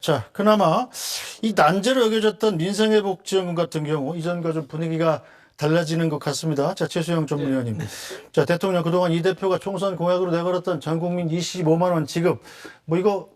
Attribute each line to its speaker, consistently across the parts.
Speaker 1: 자, 그나마 이 난제로 여겨졌던 민생회복지원금 같은 경우 이전과 좀 분위기가 달라지는 것 같습니다. 자, 최수영 전문위원님. 자, 대통령 그동안 이 대표가 총선 공약으로 내걸었던 전 국민 25만 원 지급, 뭐 이거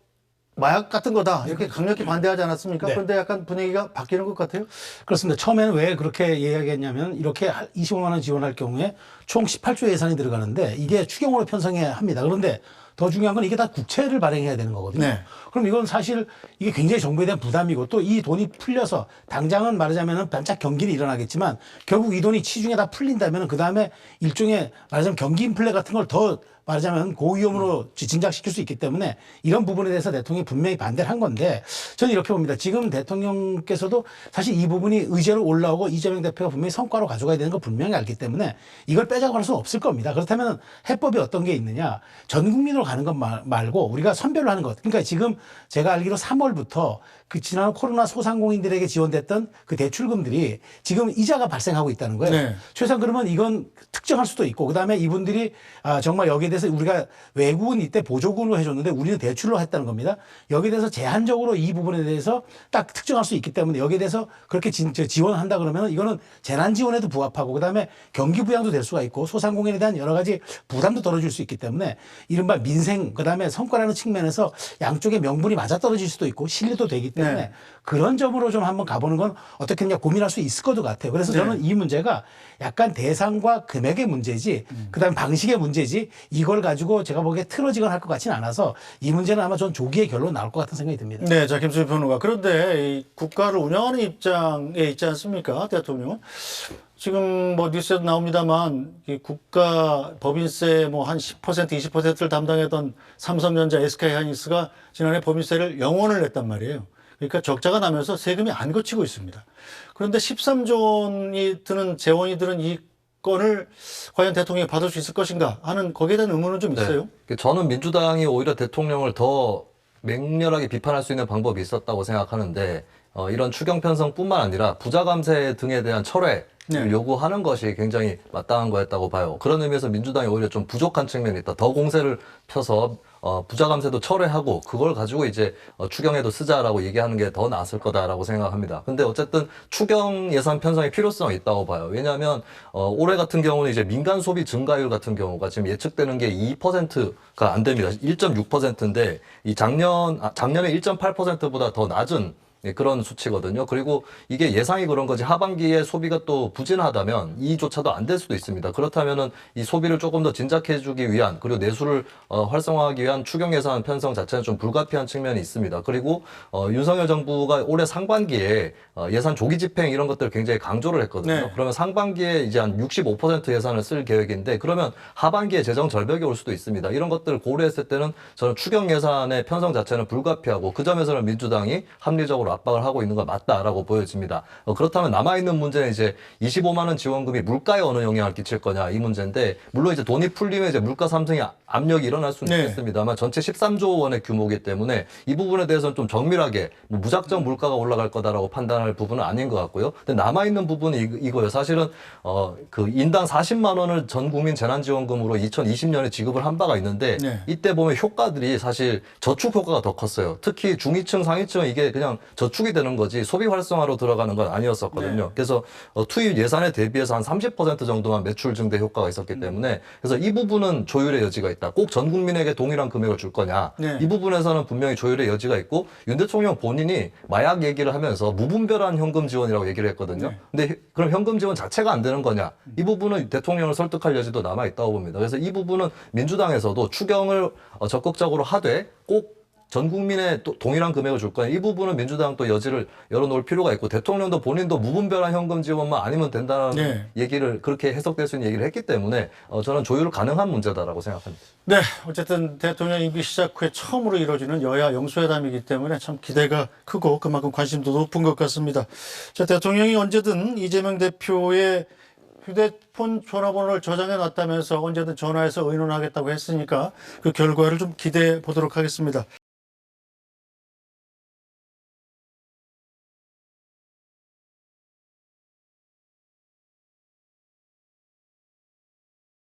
Speaker 1: 마약 같은 거다. 이렇게 강력히 반대하지 않았습니까?
Speaker 2: 네.
Speaker 1: 그런데 약간 분위기가 바뀌는 것 같아요.
Speaker 2: 그렇습니다. 처음에는 왜 그렇게 이야기했냐면 이렇게 25만 원 지원할 경우에 총 18조 예산이 들어가는데 이게 추경으로 편성해야 합니다. 그런데 더 중요한 건 이게 다 국채를 발행해야 되는 거거든요.
Speaker 1: 네.
Speaker 2: 그럼 이건 사실 이게 굉장히 정부에 대한 부담이고 또 이 돈이 풀려서 당장은 말하자면 반짝 경기는 일어나겠지만 결국 이 돈이 치중에 다 풀린다면 그 다음에 일종의 말하자면 경기 인플레 같은 걸 더 말하자면 고위험으로 진작시킬 수 있기 때문에 이런 부분에 대해서 대통령이 분명히 반대를 한 건데 저는 이렇게 봅니다. 지금 대통령께서도 사실 이 부분이 의제로 올라오고 이재명 대표가 분명히 성과로 가져가야 되는 걸 분명히 알기 때문에 이걸 빼자고 할 수는 없을 겁니다. 그렇다면 해법이 어떤 게 있느냐. 전 국민으로 가는 것 말고 우리가 선별로 하는 것. 그러니까 지금 제가 알기로 3월부터 그 지난 코로나 소상공인들에게 지원됐던 그 대출금들이 지금 이자가 발생하고 있다는 거예요.
Speaker 1: 네.
Speaker 2: 최소한 그러면 이건 특정할 수도 있고 그다음에 이분들이 정말 여기에 대해서 우리가 외국은 이때 보조금으로 해줬는데 우리는 대출로 했다는 겁니다. 여기에 대해서 제한적으로 이 부분에 대해서 딱 특정할 수 있기 때문에 여기에 대해서 그렇게 지원한다 그러면 이거는 재난 지원에도 부합하고 그다음에 경기 부양도 될 수가 있고 소상공인에 대한 여러 가지 부담도 덜어줄 수 있기 때문에 이른바 민생 그다음에 성과라는 측면에서 양쪽의 명분이 맞아떨어질 수도 있고 신뢰도 되기 때문에
Speaker 1: 네.
Speaker 2: 그런 점으로 좀 한번 가보는 건 어떻겠냐 고민할 수 있을 것도 같아요. 그래서 저는 이 문제가 약간 대상과 금액의 문제지 그다음에 방식의 문제지 이걸 가지고 제가 보기에 틀어지거나 할 것 같지는 않아서 이 문제는 아마 전 조기에 결론 나올 것 같은 생각이 듭니다.
Speaker 1: 네, 자, 김수희 평론가. 그런데 이 국가를 운영하는 입장에 있지 않습니까? 대통령. 지금 뭐 뉴스에도 나옵니다만 이 국가 법인세 뭐 한 10%, 20%를 담당했던 삼성전자, SK하이닉스가 지난해 법인세를 0원을 냈단 말이에요. 그러니까 적자가 나면서 세금이 안 거치고 있습니다. 그런데 13조 원이 드는 재원이 드는 이 건을 과연 대통령이 받을 수 있을 것인가 하는 거기에 대한 의문은 좀 있어요.
Speaker 3: 저는 민주당이 오히려 대통령을 더 맹렬하게 비판할 수 있는 방법이 있었다고 생각하는데 이런 추경 편성뿐만 아니라 부자 감세 등에 대한 철회를
Speaker 1: 네.
Speaker 3: 요구하는 것이 굉장히 마땅한 거였다고 봐요. 그런 의미에서 민주당이 오히려 좀 부족한 측면이 있다. 더 공세를 펴서 부자 감세도 철회하고 그걸 가지고 이제 추경에도 쓰자라고 얘기하는 게 더 나았을 거다라고 생각합니다. 근데 어쨌든 추경 예산 편성의 필요성이 있다고 봐요. 왜냐하면 올해 같은 경우는 이제 민간 소비 증가율 같은 경우가 지금 예측되는 게 2%가 안 됩니다. 1.6%인데 이 작년에 1.8%보다 더 낮은 그런 수치거든요. 그리고 이게 예상이 그런 거지 하반기에 소비가 또 부진하다면 이조차도 안 될 수도 있습니다. 그렇다면은 이 소비를 조금 더 진작해주기 위한 그리고 내수를 활성화하기 위한 추경 예산 편성 자체는 좀 불가피한 측면이 있습니다. 그리고 윤석열 정부가 올해 상반기에 예산 조기 집행 이런 것들을 굉장히 강조를 했거든요.
Speaker 1: 네.
Speaker 3: 그러면 상반기에 이제 한 65% 예산을 쓸 계획인데 그러면 하반기에 재정 절벽이 올 수도 있습니다. 이런 것들을 고려했을 때는 저는 추경 예산의 편성 자체는 불가피하고 그 점에서는 민주당이 합리적으로 압박을 하고 있는 건 맞다라고 보여집니다. 그렇다면 남아있는 문제는 이제 25만 원 지원금이 물가에 어느 영향을 끼칠 거냐 이 문제인데 물론 이제 돈이 풀리면 이제 물가 상승의 압력이 일어날 수는
Speaker 1: 네.
Speaker 3: 있겠습니다만 전체 13조 원의 규모이기 때문에 이 부분에 대해서는 좀 정밀하게 뭐 무작정 물가가 올라갈 거다라고 판단할 부분은 아닌 것 같고요. 근데 남아있는 부분이 이거예요. 사실은 그 인당 40만 원을 전 국민 재난지원금으로 2020년에 지급을 한 바가 있는데
Speaker 1: 네.
Speaker 3: 이때 보면 효과들이 사실 저축 효과가 더 컸어요. 특히 중위층, 상위층은 이게 그냥 저축이 되는 거지 소비 활성화로 들어가는 건 아니었었거든요.
Speaker 1: 네.
Speaker 3: 그래서 투입 예산에 대비해서 한 30% 정도만 매출 증대 효과가 있었기 때문에 그래서 이 부분은 조율의 여지가 있다. 꼭 전 국민에게 동일한 금액을 줄 거냐.
Speaker 1: 네.
Speaker 3: 이 부분에서는 분명히 조율의 여지가 있고 윤 대통령 본인이 마약 얘기를 하면서 무분별한 현금 지원이라고 얘기를 했거든요.
Speaker 1: 네.
Speaker 3: 근데 그럼 현금 지원 자체가 안 되는 거냐. 이 부분은 대통령을 설득할 여지도 남아 있다고 봅니다. 그래서 이 부분은 민주당에서도 추경을 적극적으로 하되 꼭 전 국민의 또 동일한 금액을 줄 거냐. 이 부분은 민주당 또 여지를 열어놓을 필요가 있고 대통령도 본인도 무분별한 현금 지원만 아니면 된다는
Speaker 1: 네.
Speaker 3: 얘기를 그렇게 해석될 수 있는 얘기를 했기 때문에 저는 조율 가능한 문제다라고 생각합니다.
Speaker 1: 네, 어쨌든 대통령 임기 시작 후에 처음으로 이루어지는 여야 영수회담이기 때문에 참 기대가 크고 그만큼 관심도 높은 것 같습니다. 자, 대통령이 언제든 이재명 대표의 휴대폰 전화번호를 저장해 놨다면서 언제든 전화해서 의논하겠다고 했으니까 그 결과를 좀 기대해 보도록 하겠습니다.